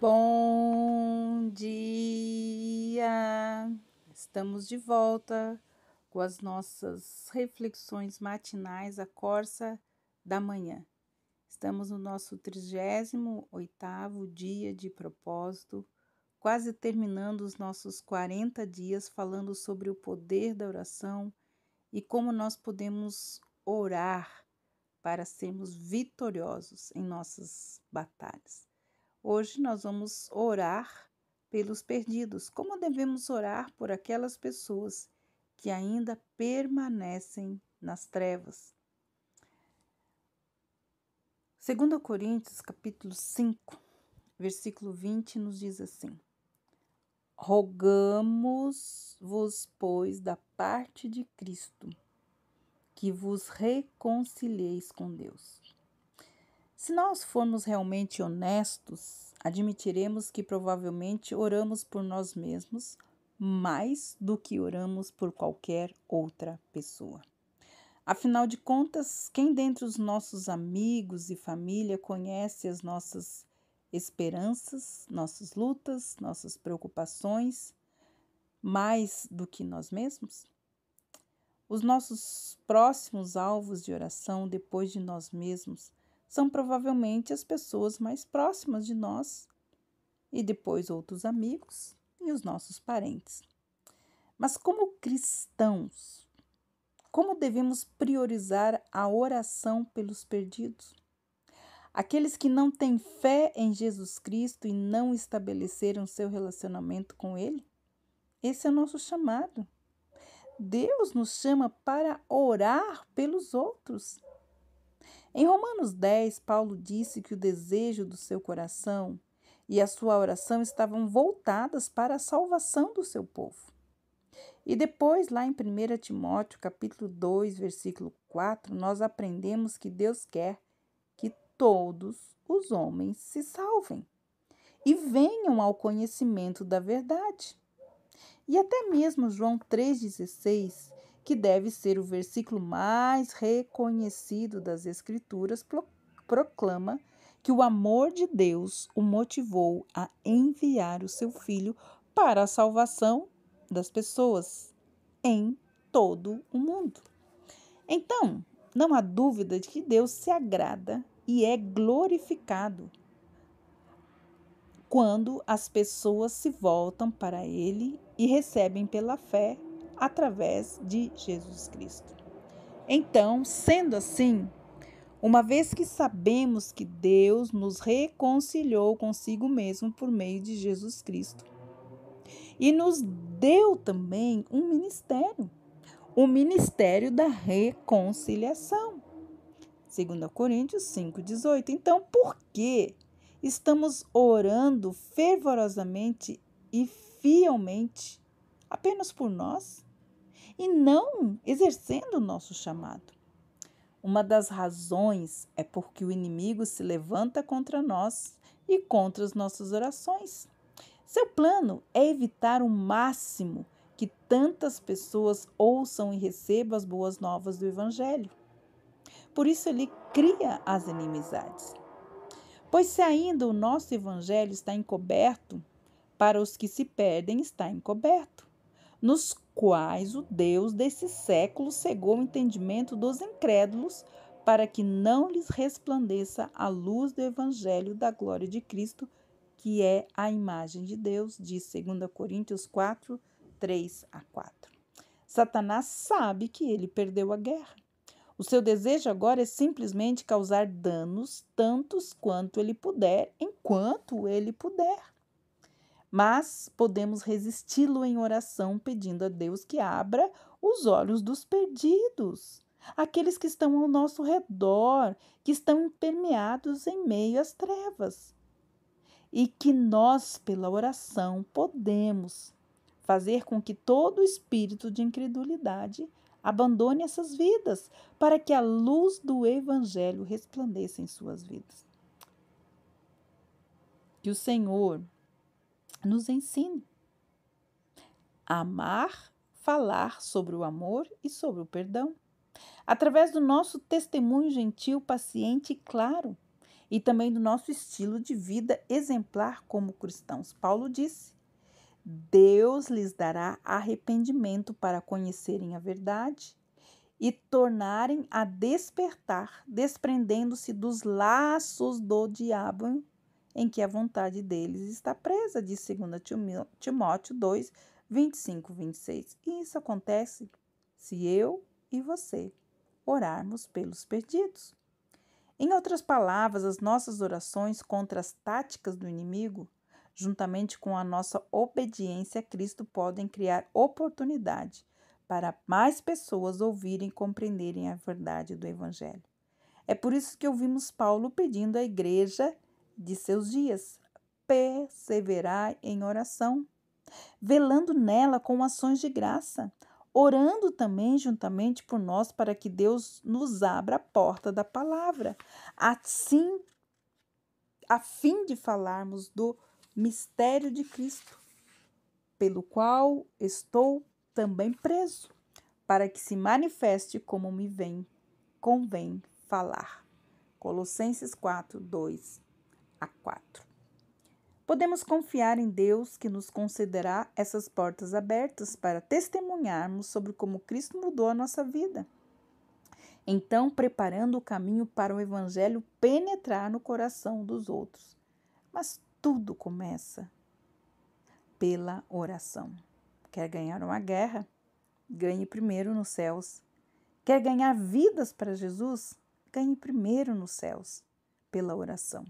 Bom dia! Estamos de volta com as nossas reflexões matinais, a Corsa da Manhã. Estamos no nosso 38º dia de propósito, quase terminando os nossos 40 dias falando sobre o poder da oração e como nós podemos orar para sermos vitoriosos em nossas batalhas. Hoje nós vamos orar pelos perdidos. Como devemos orar por aquelas pessoas que ainda permanecem nas trevas? 2 Coríntios, capítulo 5, versículo 20, nos diz assim: Rogamos-vos, pois, da parte de Cristo, que vos reconcilieis com Deus. Se nós formos realmente honestos, admitiremos que provavelmente oramos por nós mesmos mais do que oramos por qualquer outra pessoa. Afinal de contas, quem dentre os nossos amigos e família conhece as nossas esperanças, nossas lutas, nossas preocupações, mais do que nós mesmos? Os nossos próximos alvos de oração depois de nós mesmos são provavelmente as pessoas mais próximas de nós e depois outros amigos e os nossos parentes. Mas como cristãos, como devemos priorizar a oração pelos perdidos? Aqueles que não têm fé em Jesus Cristo e não estabeleceram seu relacionamento com Ele? Esse é o nosso chamado. Deus nos chama para orar pelos outros. Em Romanos 10, Paulo disse que o desejo do seu coração e a sua oração estavam voltadas para a salvação do seu povo. E depois, lá em 1 Timóteo, capítulo 2, versículo 4, nós aprendemos que Deus quer que todos os homens se salvem e venham ao conhecimento da verdade. E até mesmo João 3,16, que deve ser o versículo mais reconhecido das Escrituras, proclama que o amor de Deus o motivou a enviar o seu Filho para a salvação das pessoas em todo o mundo. Então, não há dúvida de que Deus se agrada e é glorificado quando as pessoas se voltam para Ele e recebem pela fé através de Jesus Cristo. Então, sendo assim, uma vez que sabemos que Deus nos reconciliou consigo mesmo por meio de Jesus Cristo e nos deu também um ministério, o ministério da reconciliação. 2 Coríntios 5,18. Então, por que estamos orando fervorosamente e fielmente apenas por nós e não exercendo o nosso chamado? Uma das razões é porque o inimigo se levanta contra nós e contra as nossas orações. Seu plano é evitar o máximo que tantas pessoas ouçam e recebam as boas novas do Evangelho. Por isso ele cria as inimizades. Pois se ainda o nosso Evangelho está encoberto, para os que se perdem está encoberto, nos quais o Deus desse século cegou o entendimento dos incrédulos, para que não lhes resplandeça a luz do Evangelho da glória de Cristo, que é a imagem de Deus, diz 2 Coríntios 4, 3 a 4. Satanás sabe que ele perdeu a guerra. O seu desejo agora é simplesmente causar danos tantos quanto ele puder, enquanto ele puder. Mas podemos resisti-lo em oração, pedindo a Deus que abra os olhos dos perdidos, aqueles que estão ao nosso redor, que estão impermeados em meio às trevas. E que nós, pela oração, podemos fazer com que todo espírito de incredulidade abandone essas vidas, para que a luz do Evangelho resplandeça em suas vidas. Que o Senhor nos ensine a amar, falar sobre o amor e sobre o perdão, através do nosso testemunho gentil, paciente e claro, e também do nosso estilo de vida exemplar como cristãos. Paulo disse: Deus lhes dará arrependimento para conhecerem a verdade e tornarem a despertar, desprendendo-se dos laços do diabo em que a vontade deles está presa, diz 2 Timóteo 2, 25, 26. E isso acontece se eu e você orarmos pelos perdidos. Em outras palavras, as nossas orações contra as táticas do inimigo, juntamente com a nossa obediência a Cristo, podem criar oportunidade para mais pessoas ouvirem e compreenderem a verdade do Evangelho. É por isso que ouvimos Paulo pedindo à igreja de seus dias: perseverai em oração, velando nela com ações de graça, orando também juntamente por nós para que Deus nos abra a porta da palavra, assim, a fim de falarmos do mistério de Cristo, pelo qual estou também preso, para que se manifeste como me convém falar. Colossenses 4, 2 a 4. Podemos confiar em Deus que nos concederá essas portas abertas para testemunharmos sobre como Cristo mudou a nossa vida. Então, preparando o caminho para o Evangelho penetrar no coração dos outros. Mas tudo começa pela oração. Quer ganhar uma guerra? Ganhe primeiro nos céus. Quer ganhar vidas para Jesus? Ganhe primeiro nos céus, pela oração.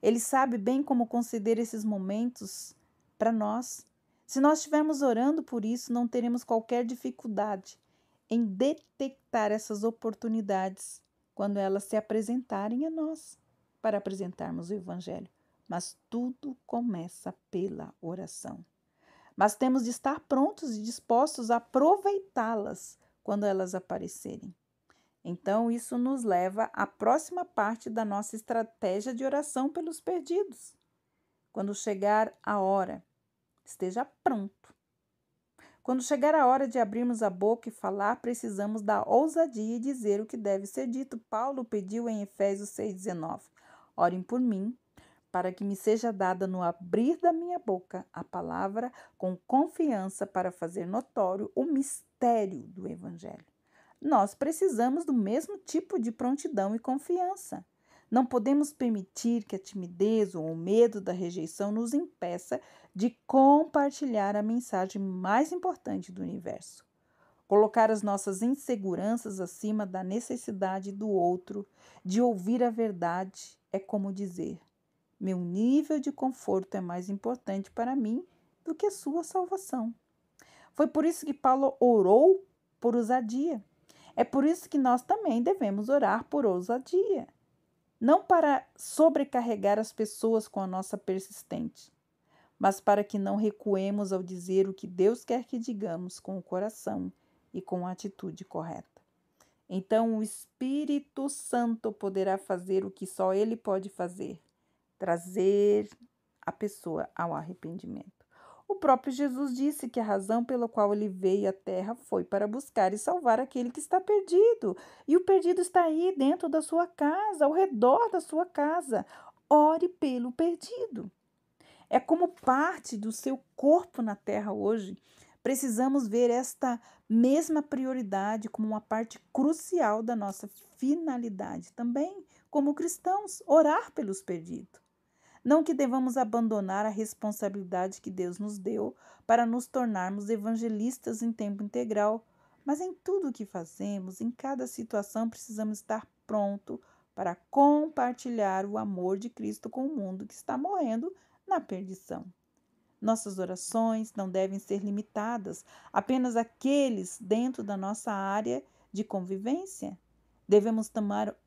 Ele sabe bem como conceder esses momentos para nós. Se nós estivermos orando por isso, não teremos qualquer dificuldade em detectar essas oportunidades quando elas se apresentarem a nós, para apresentarmos o Evangelho. Mas tudo começa pela oração. Mas temos de estar prontos e dispostos a aproveitá-las quando elas aparecerem. Então, isso nos leva à próxima parte da nossa estratégia de oração pelos perdidos. Quando chegar a hora, esteja pronto. Quando chegar a hora de abrirmos a boca e falar, precisamos da ousadia e dizer o que deve ser dito. Paulo pediu em Efésios 6,19: orem por mim, para que me seja dada no abrir da minha boca a palavra com confiança para fazer notório o mistério do Evangelho. Nós precisamos do mesmo tipo de prontidão e confiança. Não podemos permitir que a timidez ou o medo da rejeição nos impeça de compartilhar a mensagem mais importante do universo. Colocar as nossas inseguranças acima da necessidade do outro de ouvir a verdade é como dizer: meu nível de conforto é mais importante para mim do que a sua salvação. Foi por isso que Paulo orou por ousadia. É por isso que nós também devemos orar por ousadia. Não para sobrecarregar as pessoas com a nossa persistência, mas para que não recuemos ao dizer o que Deus quer que digamos com o coração e com a atitude correta. Então o Espírito Santo poderá fazer o que só Ele pode fazer: trazer a pessoa ao arrependimento. O próprio Jesus disse que a razão pela qual ele veio à terra foi para buscar e salvar aquele que está perdido. E o perdido está aí dentro da sua casa, ao redor da sua casa. Ore pelo perdido. É como parte do seu corpo na terra hoje. Precisamos ver esta mesma prioridade como uma parte crucial da nossa finalidade também, como cristãos, orar pelos perdidos. Não que devamos abandonar a responsabilidade que Deus nos deu para nos tornarmos evangelistas em tempo integral, mas em tudo o que fazemos, em cada situação, precisamos estar pronto para compartilhar o amor de Cristo com o mundo que está morrendo na perdição. Nossas orações não devem ser limitadas apenas àqueles dentro da nossa área de convivência. Devemos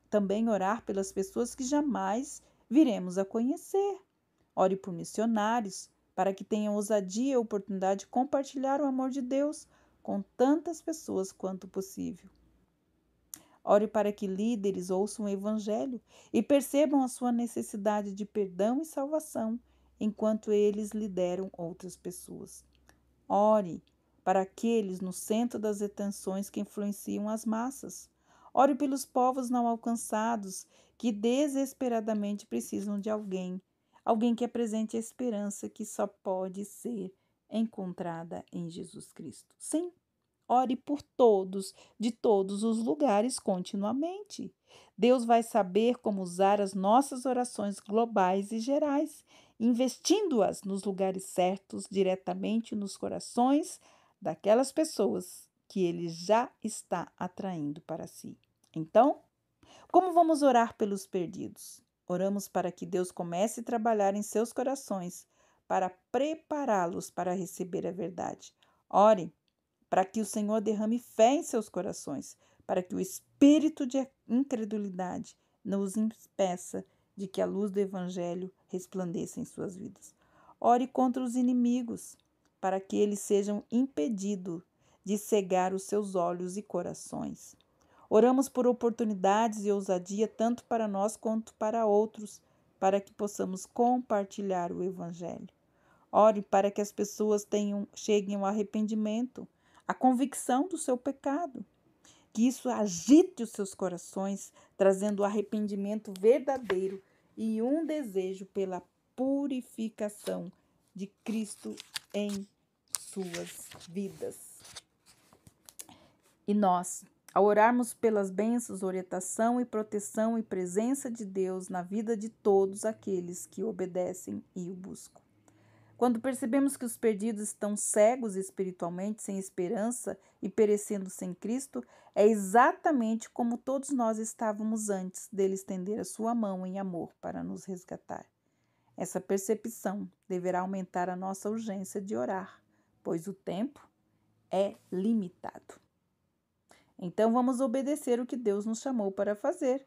também orar pelas pessoas que jamais viremos a conhecer. Ore por missionários, para que tenham ousadia e oportunidade de compartilhar o amor de Deus com tantas pessoas quanto possível. Ore para que líderes ouçam o Evangelho e percebam a sua necessidade de perdão e salvação, enquanto eles lideram outras pessoas. Ore para aqueles no centro das atenções que influenciam as massas. Ore pelos povos não alcançados, que desesperadamente precisam de alguém que apresente a esperança que só pode ser encontrada em Jesus Cristo. Sim, ore por todos, de todos os lugares, continuamente. Deus vai saber como usar as nossas orações globais e gerais, investindo-as nos lugares certos, diretamente nos corações daquelas pessoas que Ele já está atraindo para si. Então, como vamos orar pelos perdidos? Oramos para que Deus comece a trabalhar em seus corações, para prepará-los para receber a verdade. Ore para que o Senhor derrame fé em seus corações, para que o espírito de incredulidade não os impeça de que a luz do Evangelho resplandeça em suas vidas. Ore contra os inimigos, para que eles sejam impedidos de cegar os seus olhos e corações. Oramos por oportunidades e ousadia tanto para nós quanto para outros, para que possamos compartilhar o Evangelho. Ore para que as pessoas cheguem ao arrependimento, à convicção do seu pecado. Que isso agite os seus corações, trazendo o arrependimento verdadeiro e um desejo pela purificação de Cristo em suas vidas. E nós, ao orarmos pelas bênçãos, orientação e proteção e presença de Deus na vida de todos aqueles que obedecem e o buscam. Quando percebemos que os perdidos estão cegos espiritualmente, sem esperança e perecendo sem Cristo, é exatamente como todos nós estávamos antes dele estender a sua mão em amor para nos resgatar. Essa percepção deverá aumentar a nossa urgência de orar, pois o tempo é limitado. Então vamos obedecer o que Deus nos chamou para fazer,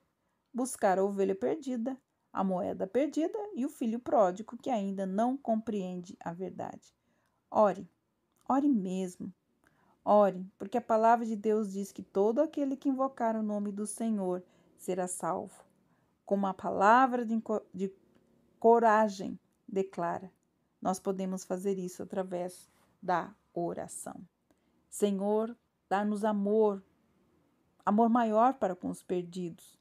buscar a ovelha perdida, a moeda perdida e o filho pródigo que ainda não compreende a verdade. Ore, ore mesmo. Ore, porque a palavra de Deus diz que todo aquele que invocar o nome do Senhor será salvo. Como a palavra de coragem declara, nós podemos fazer isso através da oração. Senhor, dá-nos amor maior para com os perdidos.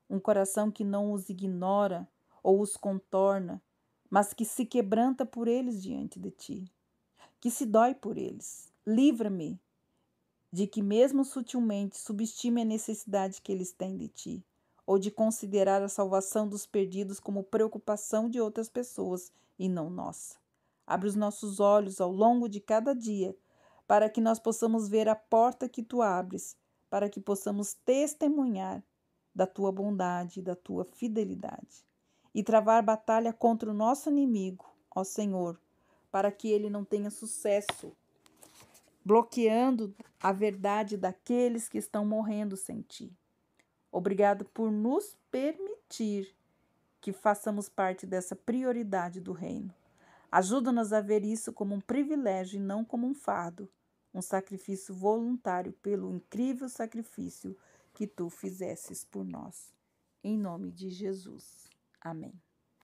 Um coração que não os ignora ou os contorna, mas que se quebranta por eles diante de ti, que se dói por eles. Livra-me de que mesmo sutilmente subestime a necessidade que eles têm de ti, ou de considerar a salvação dos perdidos como preocupação de outras pessoas e não nossa. Abre os nossos olhos ao longo de cada dia, para que nós possamos ver a porta que tu abres, para que possamos testemunhar da tua bondade e da tua fidelidade, e travar batalha contra o nosso inimigo, ó Senhor, para que ele não tenha sucesso, bloqueando a verdade daqueles que estão morrendo sem ti. Obrigado por nos permitir que façamos parte dessa prioridade do reino. Ajuda-nos a ver isso como um privilégio e não como um fardo, um sacrifício voluntário pelo incrível sacrifício que tu fizesses por nós. Em nome de Jesus. Amém.